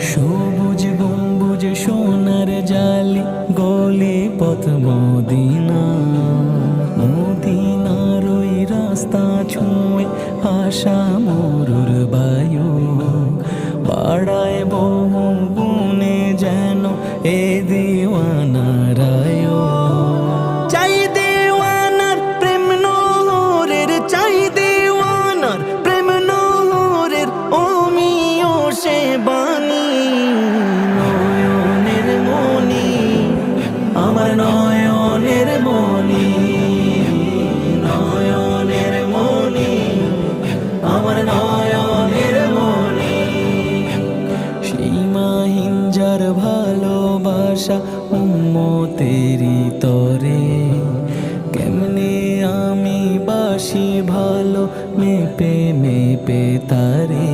সবুজ গম্বুজ সোনার জালি গলি পথ মদিনা, মদিনার ওই রাস্তা ছুঁয়ে আশা মরুর বায়ু বাড়ায় বহু গুণে যেন এ দিওয়ানারায়। চাই দেওয়ানার প্রেম নহরের, চাই দেওয়ানার প্রেম নহরের অমিও সে বাণী। নয়নের মনি আমার নয়নের মনি, নয়নের মনি আমার নয়নের মনি। সীমাহীন যার ভালোবাসা উম্মতেরি তরে, কেমনে আমি বাসি ভালো মেপে মেপে তারে।